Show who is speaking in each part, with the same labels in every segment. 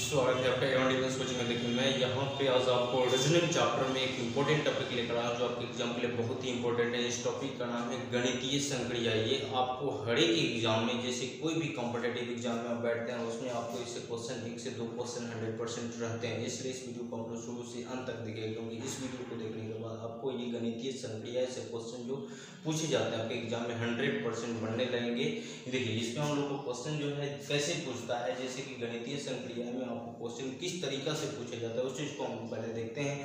Speaker 1: स्वागत है आपका एवन डिफेंस कोचिंग में। देखिए मैं यहाँ पे आज आपको रीजनिंग चैप्टर में एक इंपॉर्टेंट टॉपिक लेकर आया जो आपके एग्जाम के लिए बहुत ही इंपॉर्टेंट है। इस टॉपिक का नाम है गणितीय संक्रिया। ये आपको हर एक एग्जाम में, जैसे कोई भी कॉम्पिटेटिव एग्जाम में आप बैठते हैं उसमें आपको इससे क्वेश्चन 1 से 2 क्वेश्चन 100% रहते हैं। इसलिए इस वीडियो को आप लोग शुरू से अंत तक देखिए, क्योंकि इस वीडियो को देखने के बाद आपको ये गणितीय संक्रिया से क्वेश्चन जो पूछे जाते हैं आपके एग्जाम में 100% बनने लगेंगे। देखिए इसमें हम लोग को क्वेश्चन जो है कैसे पूछता है, जैसे कि गणितीय संक्रिया में आपको क्वेश्चन किस तरीका से पूछा जाता है उस चीज़ को हम पहले देखते हैं।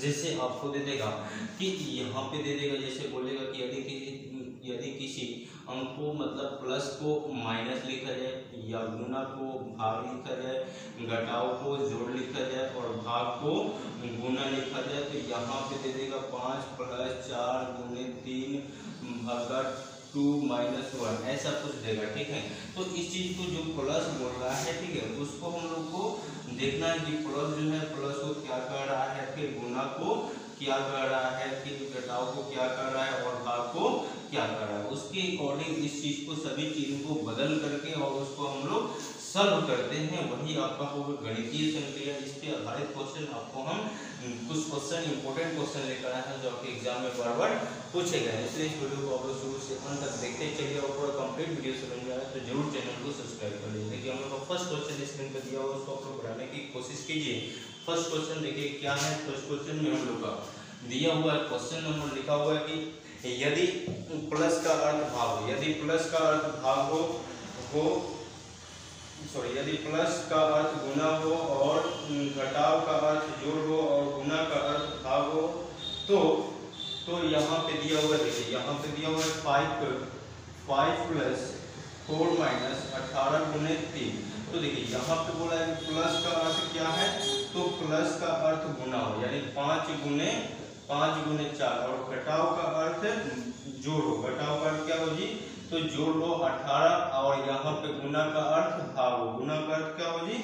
Speaker 1: जैसे आपको दे देगा कि यहाँ पे दे देगा, जैसे बोलेगा कि यदि किसी अंक को मतलब प्लस को माइनस लिखा जाए या गुना को भाग लिखा जाए, घटाव को जोड़ लिखा जाए और भाग को गुना लिखा जाए, तो यहाँ पे दे देगा 5 + 4 × 3 / 2 - 1 ऐसा कुछ देगा। ठीक है, तो इस चीज को जो प्लस बोल रहा है, ठीक है, उसको हम लोग को देखना है कि प्लस जो है प्लस को क्या कर रहा है, फिर गुना को क्या कर रहा है, फिर घटाव को क्या कर रहा है और भाग को क्या कर रहा है। उसके अकॉर्डिंग इस चीज को सभी चीजों को बदल करके और उसको हम लोग सॉल्व करते हैं, वही आपका होगा गणितीय संक्रिया। इस पे आधारित क्वेश्चन आपको हम कुछ क्वेश्चन इंपॉर्टेंट क्वेश्चन लेकर आए हैं जो आपके एग्जाम में बार-बार पूछे गए हैं। इसलिए इस वीडियो को आप लोग शुरू से अंत तक देखते चलिए और पूरा कंप्लीट वीडियो समझ में आए तो जरूर चैनल को सब्सक्राइब कर लीजिए। देखिए हम लोग का फर्स्ट क्वेश्चन स्क्रीन पर दिया हुआ उसको आप लोग बनाने की कोशिश कीजिए। फर्स्ट क्वेश्चन देखिए क्या है। फर्स्ट क्वेश्चन में हम लोग का दिया हुआ है, क्वेश्चन नंबर लिखा हुआ है कि यदि प्लस का अर्थ भाग हो, यदि प्लस का अर्थ भाग हो यदि प्लस का अर्थ गुना हो और घटाव का अर्थ जोड़ हो और गुना का अर्थ भाग हो, तो यहाँ पे दिया हुआ है, देखिए यहाँ पे दिया हुआ है 5 + 4 - 18 × 3। तो देखिए यहाँ पे बोला है कि प्लस का अर्थ क्या है, तो प्लस का अर्थ गुना हो, यानी 5 × 4 और घटाव का अर्थ जोड़ हो। घटाव का अर्थ क्या हो जी, तो जोड़ लो 18 और यहाँ पे गुना का अर्थ भाग हो। गुना का अर्थ क्या हो जी,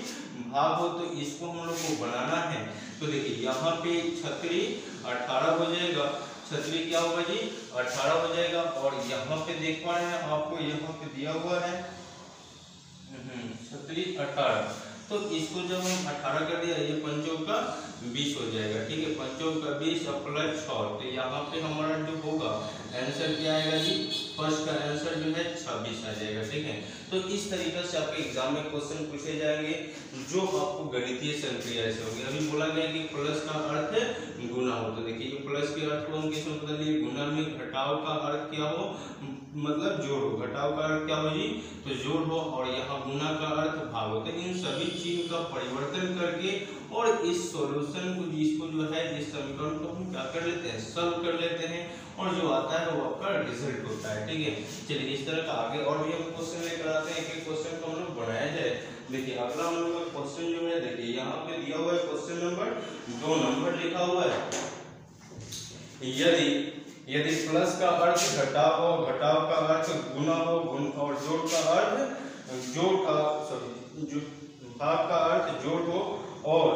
Speaker 1: भाग हो। तो इसको हम लोग को बनाना है। तो देखिए यहाँ पे छतरी 18 हो जाएगा, छतरी क्या होगा जी 18 हो जाएगा। और यहाँ पे देख पा रहे हैं आपको यहाँ पे दिया हुआ है छतरी 18, तो इसको जब हम 18 कर दिया, ये 5 का 20 हो जाएगा। ठीक है, 5 का 20 और प्लस 6, तो यहाँ पे हमारा जो होगा आंसर क्या आएगा जी, फर्स्ट का आंसर जो है 26 आ जाएगा। ठीक है, तो इस तरीके से आपके एग्जाम में क्वेश्चन पूछे जाएंगे जो आपको गणितीय संक्रिया से होगी। अभी बोला गया कि प्लस का अर्थ गुना हो, तो देखिए ये प्लस के अर्थ को हम किस में बदल दिए, गुना में। घटाव का अर्थ क्या हो, मतलब जोड़ हो। घटाव का अर्थ क्या हो जी, तो जोड़ हो और यहाँ गुना का अर्थ भाग हो। तो इन सभी चीज का परिवर्तन करके और इस सॉल्यूशन को, इसको जो है इस समीकरण को हम क्या कर लेते हैं, सॉल्व कर लेते हैं और जो आता है वो आपका रिजल्ट होता है। ठीक है, चलिए इस तरह का आगे और भी हम क्वेश्चन लेकर आते हैं, एक क्वेश्चन को हम लोग बनाया जाए। देखिए अगला हम लोग का क्वेश्चन जो है, देखिए यहाँ पे दिया हुआ है क्वेश्चन नंबर 2 नंबर लिखा हुआ है, यदि प्लस का अर्थ घटाव हो, घटाव का अर्थ गुना हो और जोड़ का अर्थ भाग का अर्थ जोड़ हो और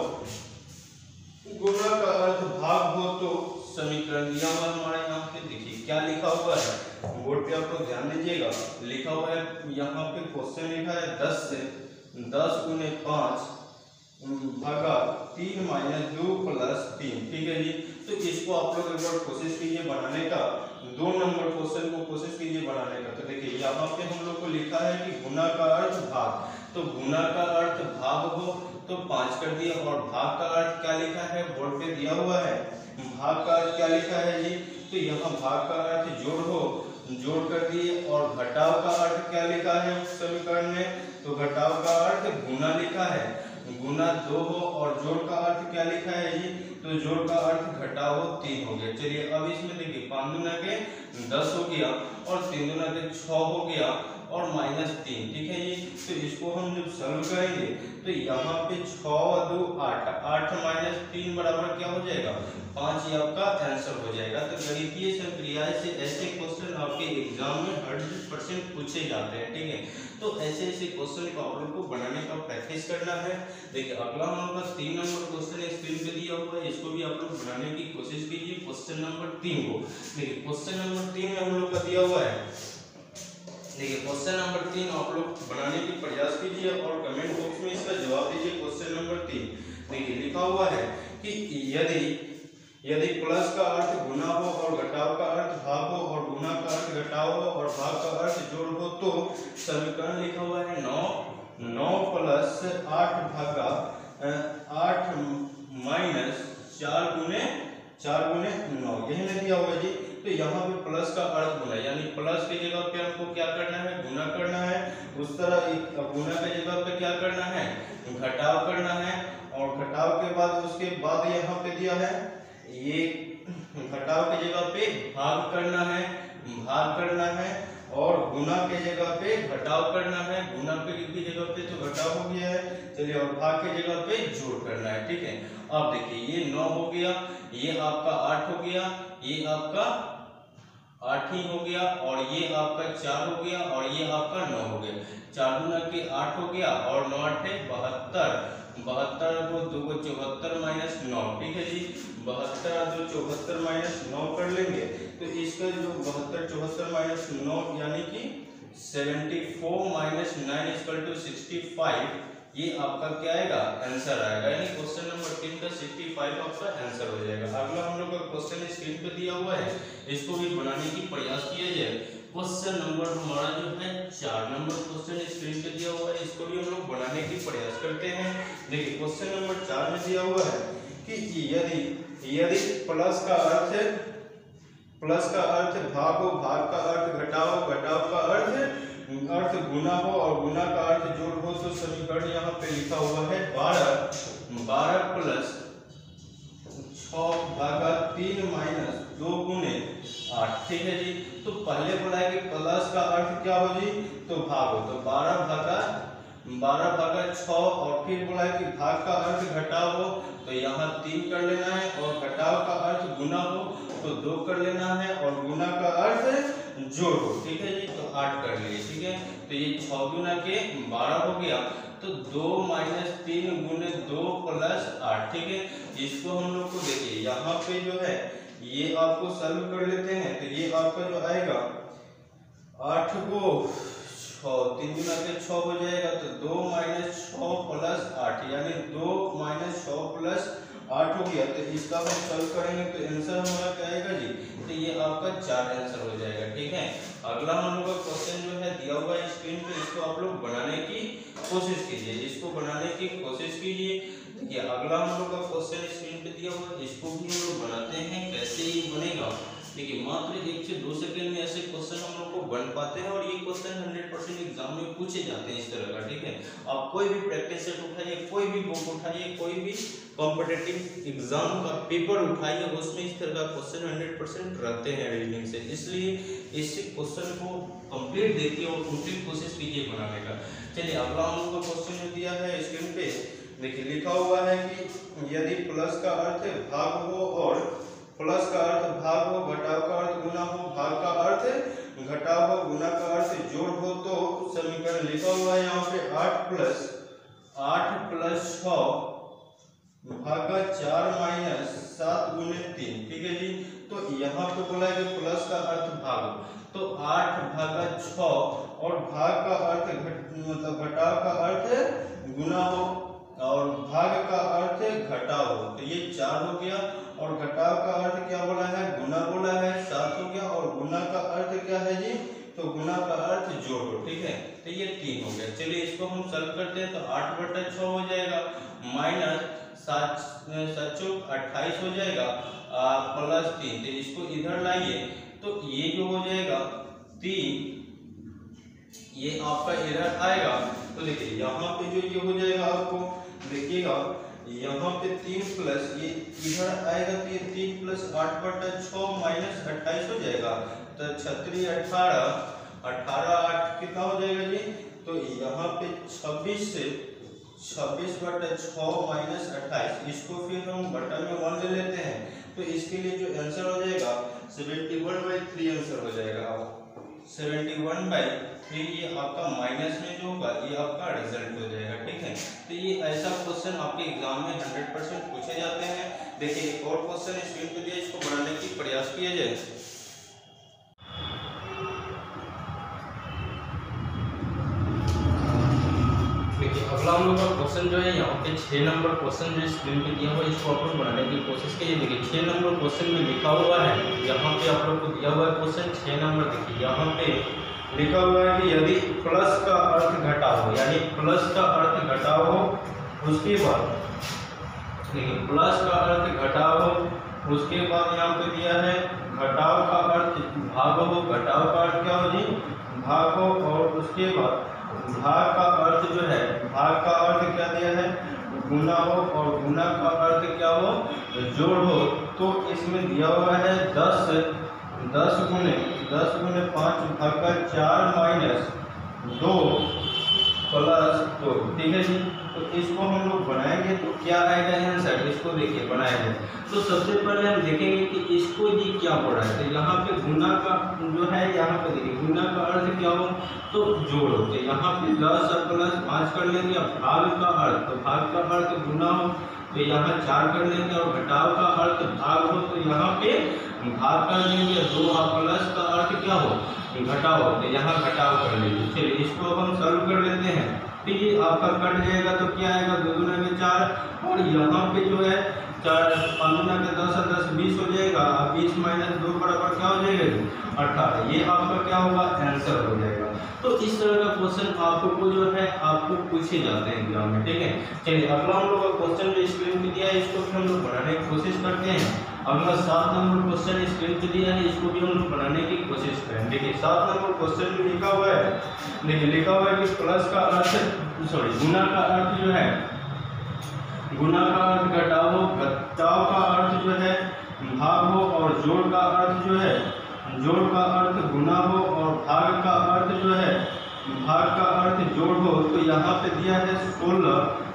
Speaker 1: गुना का अर्थ भाग हो, तो समीकरण दिया हुआ है हमारे यहाँ पे। देखिए क्या लिखा हुआ है, बोर्ड पे आप लोग ध्यान दीजिएगा। लिखा हुआ है यहाँ पे क्वेश्चन लिखा है 10 × 5 भागा 3 - 2 + 3। ठीक है जी, तो इसको आप लोग एक बार कोशिश कीजिए बनाने का। 2 नंबर क्वेश्चन को कोशिश कीजिए बनाने का। तो देखिए यहाँ पे हम लोग को लिखा है कि गुना का अर्थ भाग, तो गुना का अर्थ भाग हो तो 5 कर दिया और भाग का अर्थ क्या लिखा है, बोर्ड पे दिया हुआ है। भाग का अर्थ क्या लिखा है जी, तो यहाँ भाग का अर्थ जोड़ हो, जोड़ कर दिए और घटाव का अर्थ क्या लिखा है उस समीकरण में, तो घटाव का अर्थ गुना लिखा है, गुना 2 हो और जोड़ का अर्थ क्या लिखा है जी, तो जोड़ का अर्थ घटाव हो 3 हो गया। चलिए अब इसमें देखिए 5 दूना के 10 हो गया और 3 दूना के 6 हो गया और -3। ठीक है जी, तो इसको हम जब सॉल्व करेंगे तो यहाँ पे 6 × 2 = 8, 8 - 3 बराबर क्या हो जाएगा, 5। ये आपका आंसर हो जाएगा। तो गणितीय संक्रिया से ऐसे क्वेश्चन आपके एग्जाम में 100% पूछे जाते हैं। ठीक है, तो ऐसे क्वेश्चन को आप लोग को बनाने का प्रैक्टिस करना है। देखिए अगला हम लोग का 3 नंबर क्वेश्चन स्क्रीन पे दिया हुआ है, इसको भी आप लोग बनाने की कोशिश कीजिए। क्वेश्चन नंबर 3 को देखिए, क्वेश्चन नंबर 3 में हम लोग का दिया हुआ है, देखिए क्वेश्चन नंबर 3 आप लोग बनाने की प्रयास कीजिए और कमेंट बॉक्स में इसका जवाब दीजिए। क्वेश्चन नंबर लिखा हुआ है कि यदि प्लस का अर्थ गुना हो और घटाव का अर्थ भाग हो और गुना का अर्थ घटाव हो और भाग का अर्थ जोड़ हो तो समीकरण लिखा हुआ है 9 प्लस 8 भागा 8 माइनस 4 गुने 9 यही ना दिया हुआ जी। तो यहाँ पे प्लस का अर्थ गुना, यानी प्लस की जगह पे आपको क्या करना है, गुना करना है। उस तरह गुना की जगह पे क्या करना है, घटाव करना है। और घटाव के बाद उसके बाद यहाँ पे दिया है ये घटाव की जगह पे भाग करना है और गुना के जगह पे घटाव करना है। गुना की जगह पे तो घटाव हो गया है, चलिए, और भाग के जगह पे जोड़ करना है। ठीक है, अब देखिए ये 9 हो गया, ये आपका 8 हो गया, ये आपका 8 ही हो गया, और ये आपका 4 हो गया, और ये आपका 9 हो गया। 4 गुना के 8 हो गया और 9 8 72 को 2 को 74 माइनस 9। ठीक है जी, 72 और 2 74 माइनस 9 कर लेंगे तो इसका जो 72 74 माइनस 9 यानी कि 74 माइनस 9 इक्वल टू 65। ये आपका क्या आएगा, आंसर आएगा, यानी क्वेश्चन नंबर 3 का 65 आपका आंसर हो जाएगा। अगला हम लोग का क्वेश्चन स्क्रीन पे दिया हुआ है, इसको भी बनाने की प्रयास किया जाए। क्वेश्चन नंबर हमारा जो है 4 नंबर क्वेश्चन स्क्रीन पे दिया हुआ है, इसको भी हम लोग बनाने की प्रयास करते हैं। देखिए क्वेश्चन नंबर 4 में दिया हुआ है कि यदि प्लस का अर्थ भाग हो, भाग का अर्थ घटाव, घटाव का अर्थ गुना हो और गुना का अर्थ जोड़ हो तो समीकरण यहाँ पे लिखा हुआ है 12 प्लस 6 भागा 3 माइनस 2 गुने 8। ठीक है जी, तो पहले बोला है कि प्लस का अर्थ क्या हो जी, तो भाग हो, तो 12 भागा 6, और फिर बोला है कि भाग का अर्थ घटाव हो तो यहाँ 3 कर लेना है, और घटाव का अर्थ गुना हो तो 2 कर लेना है, और गुना का अर्थ जोड़ हो। ठीक है जी, तो 8 कर लिए। ठीक है, तो ये 6 गुना के 12 हो गया, तो 2 माइनस 3 गुने 2 प्लस 8। ठीक है, इसको हम लोग को देखिए यहाँ पे जो है ये आपको सॉल्व कर लेते हैं, तो ये आपका जो आएगा 8 को 6 3 गुना के 6 हो जाएगा, तो 2 माइनस 6 प्लस 8 यानी 2 माइनस 6 प्लस 8 हो गया। तो इसका हम सॉल्व करेंगे तो आंसर हमारा क्या आएगा जी, तो ये आपका 4 आंसर हो जाएगा। ठीक है, अगला हम लोग का क्वेश्चन जो है दिया हुआ है स्क्रीन पे, इसको आप लोग बनाने की कोशिश कीजिए, इसको बनाने की कोशिश कीजिए। देखिए अगला हम लोग का क्वेश्चन स्क्रीन पे दिया हुआ है, इसको भी हम लोग बनाते हैं। कैसे ये बनेगा, देखिए मात्र 1 से 2 सेकंड में ऐसे क्वेश्चन हम लोग को बन पाते हैं, और ये क्वेश्चन 100% एग्जाम में पूछे जाते हैं इस तरह का। ठीक है, आप कोई भी प्रैक्टिस सेट उठाइए, कोई भी बुक उठाइए, कोई भी कॉम्पिटिटिव एग्जाम का पेपर उठाइए, उसमें इस तरह का क्वेश्चन 100% रहते हैं रीजनिंग से। इसलिए इस क्वेश्चन को कंप्लीट देखिए और कंप्लीट कोशिश कीजिए बनाने का। चलिए अगला हम लोग का क्वेश्चन दिया है स्क्रीन पे, देखिए लिखा हुआ है कि यदि प्लस का अर्थ भाग हो और प्लस का अर्थ भाग हो, घटाव का अर्थ गुना हो, भाग का अर्थ घटाव हो, गुना का अर्थ जोड़ हो तो समीकरण लिखा हुआ है यहाँ पे 8 प्लस 6 भागा 4 माइनस 7 गुने 3। ठीक है जी, तो यहाँ पे बोला है कि प्लस का अर्थ भाग, तो 8 भागा 6 और भाग का अर्थ मतलब घटाव का अर्थ गुना हो और भाग का अर्थ घटाव हो, तो ये 4 हो गया, और घटाव का अर्थ क्या बोला है, गुना बोला है, 7 हो गया, और गुना का अर्थ क्या है जी, तो गुना का अर्थ जोड़ हो। ठीक है, तो ये 3 हो गया। चलिए इसको हम सॉल्व करते हैं, तो 8 बटा 6 हो जाएगा, माइनस 7 चौक 28 हो जाएगा, प्लस 3, तो इसको इधर लाइए, तो ये जो हो जाएगा 3, ये आपका इधर आएगा, तो देखिए यहाँ पे जो ये हो जाएगा, आपको देखिएगा यहाँ पे 3 प्लस ये इधर आएगा, 3 प्लस 8 बटा 6 माइनस 28 हो जाएगा, तो 36 18 8 कितना हो जाएगा जी, तो यहाँ पे 26 बटा 6 माइनस 28, इसको फिर हम बटा में 1 ले लेते हैं, तो इसके लिए जो आंसर हो जाएगा 71/3 आंसर हो जाएगा। 71/3 ये आपका माइनस में जो होगा ये आपका रिजल्ट हो जाएगा। ठीक है, तो ये ऐसा क्वेश्चन आपके एग्जाम में 100% पूछे जाते हैं। देखिए एक और क्वेश्चन स्क्रीन पे दिया, इसको बनाने की प्रयास किया जाए। देखिए अगला हम लोग का क्वेश्चन जो है यहाँ पे 6 नंबर क्वेश्चन जो स्क्रीन पे दिया हुआ है इसको आप लोग बनाने की कोशिश कीजिए। देखिए 6 नंबर क्वेश्चन में लिखा हुआ है, यहाँ पे आप लोग को दिया हुआ है क्वेश्चन 6 नंबर। देखिए यहाँ पे लिखा हुआ है कि यदि प्लस का अर्थ घटाव हो, यानी प्लस का अर्थ घटाव हो, उसके बाद देखिए प्लस का अर्थ घटाव हो, उसके बाद यहाँ पे दिया है घटाव का अर्थ भाग हो। घटाव का अर्थ क्या हो जी? भाग हो। और उसके बाद भाग का अर्थ जो है, भाग का अर्थ क्या दिया है? गुना हो। और गुना का अर्थ क्या हो? जोड़ हो। तो इसमें दिया हुआ है 10 गुने 5 भागा 4 माइनस 2 प्लस 2। ठीक है जी। तो इसको हम लोग बनाएंगे तो क्या आएगा आंसर? इसको देखिए बनाएंगे तो सबसे पहले हम देखेंगे कि इसको ये क्या पड़ा है। तो यहाँ पे गुना का जो है, यहाँ पे देखिए गुना का अर्थ क्या हो? तो जोड़ हो। तो यहाँ पे 10 प्लस 5 कर लेंगे। भाग का अर्थ, तो भाग का अर्थ गुना हो, तो यहाँ 4 कर लेंगे। और घटाव का अर्थ भाग हो, तो यहाँ पे भाग कर लेंगे। 2 प्लस का अर्थ क्या हो? घटाव हो, तो यहाँ घटाव कर लेंगे। चलिए इसको हम सॉल्व कर लेते हैं। ठीक है, आपका कट जाएगा तो क्या आएगा? 2 दूना के 4। और यहाँ पे जो है 4 5 दूना के 10 और 10 20 हो जाएगा। 20 माइनस 2 बराबर क्या हो जाएगा? 18। ये आपका क्या होगा? आंसर हो जाएगा। तो इस तरह का क्वेश्चन आपको जो है आपको पूछे जाते हैं एग्जाम में। ठीक है, चलिए अगला हम लोग का क्वेश्चन जो स्क्रीन पे दिया है इसको भी हम लोग बनाने की कोशिश करते हैं। अगला 7 नंबर क्वेश्चन स्क्रीन पे दिया है, इसको भी हम लोग बनाने की कोशिश करें। देखिए 7 नंबर क्वेश्चन में लिखा हुआ है, देखिए लिखा हुआ है कि प्लस का अर्थ गुना का अर्थ जो है, गुना का अर्थ घटाव हो। घटाव का अर्थ जो है भाग हो। और जोड़ का अर्थ जो है, जोड़ का अर्थ गुना हो। और भाग का अर्थ जो है, भाग का अर्थ जोड़ हो। तो यहाँ पे दिया है 16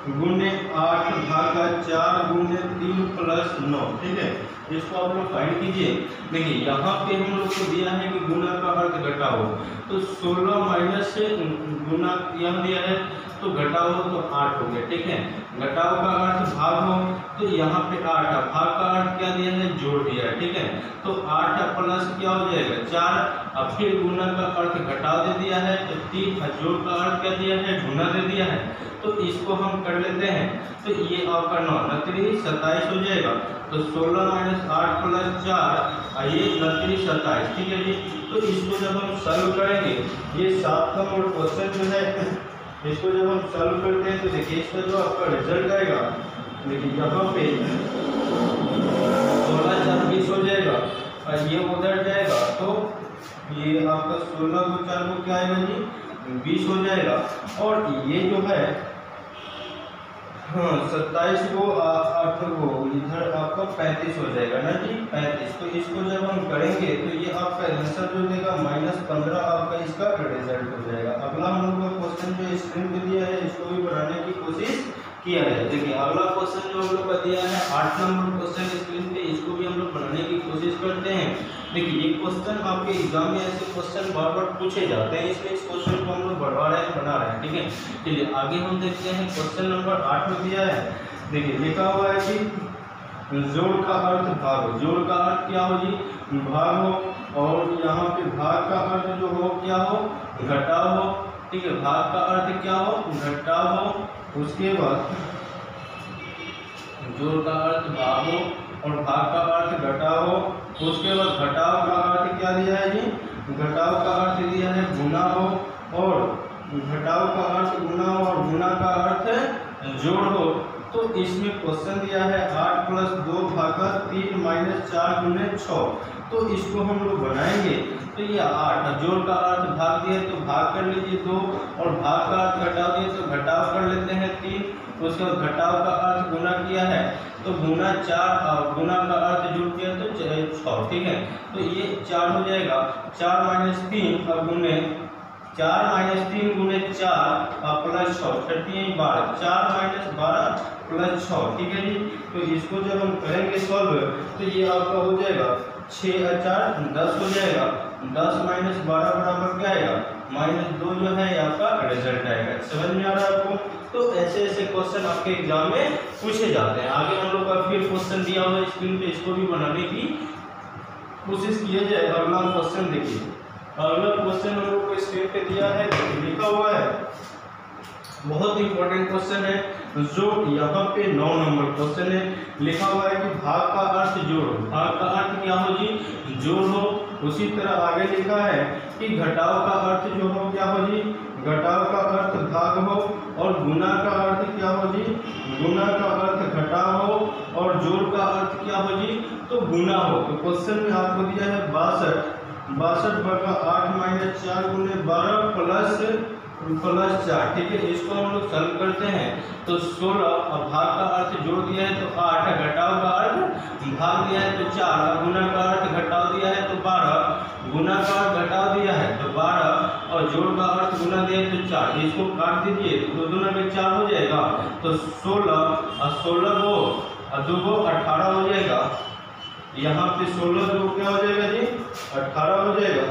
Speaker 1: गुने 8 भागा 4 गुने 3 प्लस 9। ठीक है, इसको आप लोग फाइंड कीजिए। देखिए यहाँ पे हम लोग को दिया है कि गुना का अर्थ घटाव हो, तो 16 माइनस से गुना यहाँ दिया है तो घटाव हो तो 8 हो गया। ठीक है, घटाव का अर्थ भाग हो, तो यहाँ पे 8, भाग का अर्थ क्या दिया है? जोड़ दिया है। ठीक है, तो 8 प्लस क्या हो जाएगा? 4। अब फिर गुना का अर्थ घटाव दे दिया है, तो 3। जोड़ का अर्थ क्या दिया है? गुना दे दिया है। तो इसको हम कर लेते हैं। तो ये आपका 9 29 27 हो जाएगा। तो 16 माइनस 8 प्लस 4, ये 29 27। ठीक है जी। तो इसको जब हम सॉल्व करेंगे, ये 7 नंबर क्वेश्चन जो है इसको जब हम सॉल्व करते हैं तो देखिए इसका जो आपका रिजल्ट आएगा, देखिए यहाँ पे 16 4 20 हो जाएगा। और ये उधर जाएगा तो ये आपका 16 को 4 को क्या आएगा जी? 20 हो जाएगा। और ये जो है हाँ 27 को 8 को इधर आपका 35 हो जाएगा ना जी, 35। तो इसको जब हम करेंगे तो ये आपका आंसर जो देगा -15 आपका इसका रिजल्ट हो जाएगा। अगला हम लोग का क्वेश्चन जो स्क्रीन पे दिया है इसको भी बनाने की कोशिश किया है। देखिए अगला क्वेश्चन जो हम लोग का दिया है 8 नंबर क्वेश्चन स्क्रीन पे, इसको भी हम लोग बनाने की कोशिश करते हैं। देखिए ये क्वेश्चन आपके एग्जाम में ऐसे क्वेश्चन बार बार पूछे जाते हैं, इसलिए इस क्वेश्चन को हम लोग बढ़वा रहे हैं, बना रहे हैं। ठीक है, चलिए आगे हम देखते हैं। क्वेश्चन नंबर 8 में दिया है, देखिए लिखा हुआ है कि जोड़ का अर्थ भाग हो। जोड़ का अर्थ क्या हो जी? भाग हो। और यहाँ पे भाग का अर्थ जो हो क्या हो? घटाव हो। ठीक है, भाग का अर्थ क्या हो? घटाव हो। उसके बाद जोड़ का अर्थ भाग हो और भाग का अर्थ घटाव हो। उसके बाद घटाव का अर्थ क्या दिया है जी? घटाव का अर्थ दिया है गुना हो। और घटाव का अर्थ गुना हो और गुना का अर्थ जोड़ हो। तो इसमें क्वेश्चन दिया है 8 प्लस 2 भागा 3 माइनस 4 गुने 6। तो इसको हम लोग बनाएंगे तो ये 8, जोड़ का अर्थ भाग दिया तो भाग कर लीजिए 2, और भाग का अर्थ घटाव दिया तो घटाव कर लेते हैं 3। उसके बाद घटाव का अर्थ गुना किया है तो गुना 4, और गुना का अर्थ जोड़ किया तो 6। ठीक है, तो ये 4 हो जाएगा। 4 माइनस 3 और गुने 4 माइनस 3 गुने 4 प्लस 6, 12। 4 minus 12 plus 6। ठीक है जी। तो इसको जब हम करेंगे सॉल्व तो ये आपका हो जाएगा 6 और 4 10 हो जाएगा। 10 माइनस 12 बराबर क्या आएगा? -2 जो है आपका रिजल्ट आएगा। समझ में आ रहा है आपको? तो ऐसे ऐसे क्वेश्चन आपके एग्जाम में पूछे जाते हैं। आगे हम लोग का फिर क्वेश्चन दिया हुआ है स्क्रीन पे, इसको भी बनाने की कोशिश किया जाए। अगला क्वेश्चन देखिए, अगला क्वेश्चन हम लोग को स्क्रीन पे दिया है, लिखा हुआ है
Speaker 2: बहुत इंपॉर्टेंट क्वेश्चन है जो यहाँ पे 9 नंबर क्वेश्चन है। लिखा हुआ है कि भाग का अर्थ जोड़। भाग का अर्थ क्या हो जी? जोड़ हो। उसी तरह आगे लिखा है कि घटाव का अर्थ जो हो क्या हो जी? घटाव का अर्थ भाग हो। और गुना का अर्थ क्या हो जी? गुना का अर्थ घटाव हो। और जोड़ का अर्थ क्या हो जी? तो गुना हो। तो क्वेश्चन में आपको दिया है 62 बटा 8 माइनस 4 गुने 12 प्लस 4। ठीक है, इसको हम लोग सॉल्व करते हैं तो 16। अब भाग का अर्थ जोड़ दिया है तो 8, घटाव का अर्थ भाग दिया है तो 4, गुना का अर्थ घटाव दिया है तो 12, गुना का अर्थ घटाव दिया है तो 12 और जोड़ का अर्थ गुना दिया है तो 4। इसको काट दीजिए तो 2 दूना में 4 हो जाएगा तो 16 और 16 को और 2 को 18 हो जाएगा। यहाँ पे 16 2 क्या हो जाएगा जी? 18 हो जाएगा।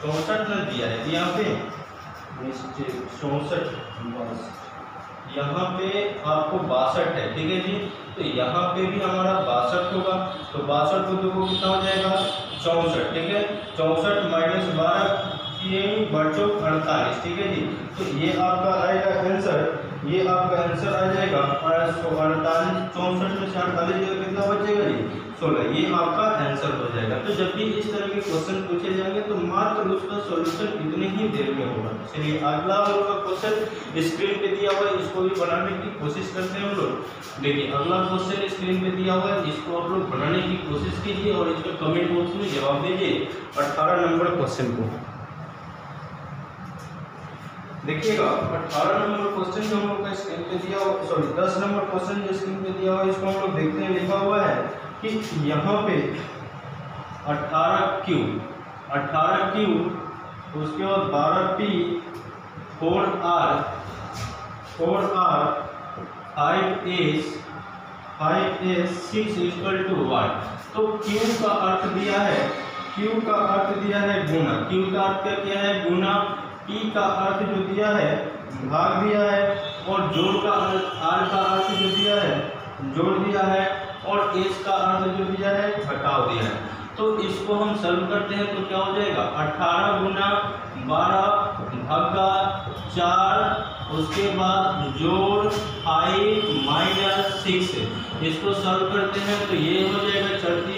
Speaker 2: 64 न दिया है यहाँ पे 64, यहाँ पे आपको 62 है। ठीक है जी, तो यहाँ पे भी हमारा 62 होगा तो 62 को 2 को कितना हो जाएगा? 64। ठीक है, 64 माइनस 12 बचो 48। ठीक है जी, तो ये आपका आएगा आंसर। ये आपका आंसर आ जाएगा 48। 64 में से 48 कितना बचेगा जी? 16। ये आपका आंसर हो जाएगा। तो जब भी इस तरह के क्वेश्चन पूछे जाएंगे तो मात्र उसका सॉल्यूशन इतने ही देर में होगा। चलिए अगला हम लोग का क्वेश्चन स्क्रीन पे दिया हुआ है, इसको भी बनाने की कोशिश करते हैं हम लोग। देखिए अगला क्वेश्चन स्क्रीन पे दिया हुआ है, इसको आप लोग बनाने की कोशिश कीजिए और इसका कमेंट बॉक्स में जवाब दीजिए 18 नंबर क्वेश्चन को। देखिएगा 18 नंबर क्वेश्चन जो हम लोग का स्क्रीन पे दिया हुआ, सॉरी 10 नंबर क्वेश्चन जो स्क्रीन पे दिया हुआ है इसको हम लोग देखते हैं। लिखा हुआ है कि यहाँ पे 18 क्यू उसके बाद 12p 4r 5s 6 equal to 1। तो Q का अर्थ दिया है, Q का अर्थ दिया है गुना। Q का अर्थ क्या किया है? गुना। P का अर्थ जो दिया है भाग दिया है और जोड़ का अर्थ R का अर्थ जो दिया है जोड़ दिया है और S का अर्थ जो दिया है घटाव दिया है। तो इसको हम सॉल्व करते हैं तो क्या हो जाएगा? 18 गुना 12 भागा 4 उसके बाद जोड़ 5 माइनस 6। इसको सॉल्व करते हैं तो ये हो जाएगा 12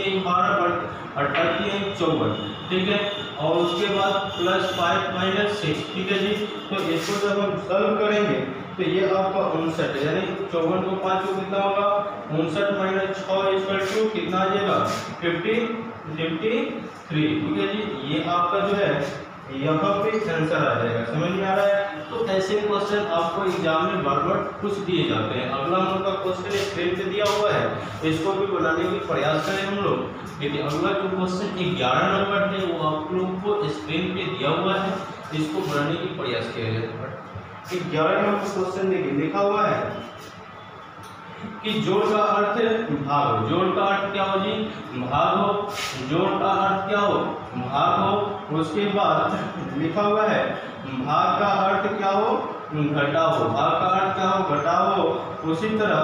Speaker 2: 54। ठीक है, और उसके बाद प्लस 5 माइनस 6। ठीक है जी, तो इसको जब हम सॉल्व करेंगे तो ये आपका 59 यानी 54 को 5 को कितना होगा? 59 माइनस 6 इक्वल टू कितना आ जाएगा? 53। ठीक है जी, ये आपका जो है यहाँ पे आंसर आ जाएगा। समझ में आ रहा है? तो ऐसे क्वेश्चन आपको एग्जाम में बार बार पूछ दिए जाते हैं। अगला हम लोग का क्वेश्चन स्क्रीन पे दिया हुआ है, इसको भी बनाने की प्रयास करें हम लोग। देखिए अगला जो क्वेश्चन 11 नंबर है वो आप लोग को स्क्रीन पे दिया हुआ है, इसको बनाने की प्रयास किया जाए। 11 नंबर क्वेश्चन देखिए लिखा हुआ है कि जोड़ का अर्थ भाग हो। जोड़ का अर्थ क्या हो जी? भाग हो। जोड़ का अर्थ क्या हो? भाग हो। उसके बाद लिखा हुआ है भाग का अर्थ क्या हो? घटाव हो। भाग का अर्थ क्या हो? घटाव हो। उसी तरह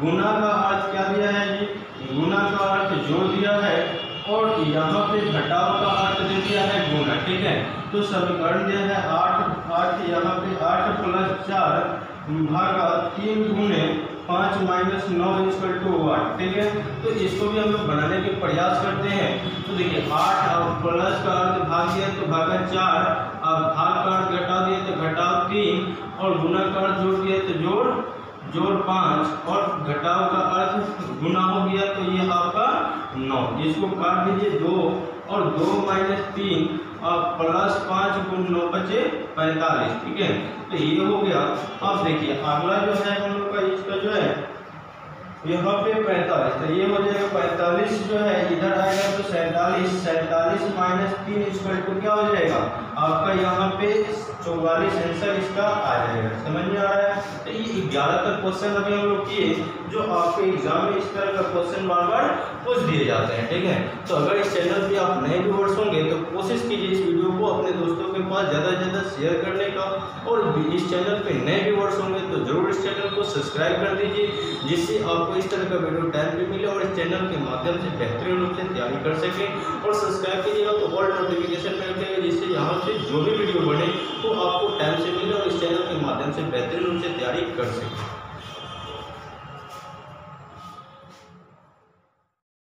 Speaker 2: गुना का अर्थ क्या दिया है जी? गुना का अर्थ जोड़ दिया है और यहाँ पे घटाव का अर्थ दे दिया है गुना। ठीक है, तो समीकरण दिया है 8 यहाँ पे 8 प्लस 4 भागा 3 गुने 5 माइनस 9 इक्वल टू 1। ठीक है, तो इसको भी हम लोग बनाने के प्रयास करते हैं। तो देखिए 8 और प्लस का अर्थ भाग दिया तो भागा 4, अब भाग का अर्थ घटा दिया तो घटाव 3 और गुना का अर्थ जोड़ दिया तो जोड़ 5 और घटाव का अर्थ गुना हो गया तो ये आपका 9। इसको काट दीजिए 2 और 2 माइनस 3 और प्लस 5 गुण 9 बचे 45। ठीक है, तो ये हो गया। अब देखिए अगला जो है हम लोग का इसका जो है यहाँ पे 45, तो ये हो जाएगा 45 जो है इधर आएगा तो 47 माइनस 3 इक्वल टू क्या हो जाएगा आपका यहाँ पे 44 आंसर इसका आ जाएगा। समझ में आ रहा है? तो ये 11 तक क्वेश्चन अभी हम लोग किए जो आपके एग्जाम में इस तरह का क्वेश्चन बार बार पूछ दिए जाते हैं। ठीक है, तो अगर इस चैनल पे आप नए व्यूअर्स होंगे तो कोशिश कीजिए इस वीडियो को अपने दोस्तों के पास ज़्यादा से ज़्यादा शेयर करने का, और इस चैनल पे नए व्यूअर्स होंगे तो जरूर इस चैनल को सब्सक्राइब कर दीजिए जिससे आपको इस तरह का वीडियो टाइम पे मिले और इस चैनल के माध्यम से बेहतरीन रूप से तैयारी कर सकें। और सब्सक्राइब कीजिएगा तो ऑल नोटिफिकेशन में रखेंगे जिससे यहाँ से जो भी वीडियो बने वो आपको टाइम से मिले और इस चैनल के माध्यम माध्यम से बेहतरीन रूप से तैयारी कर सकें।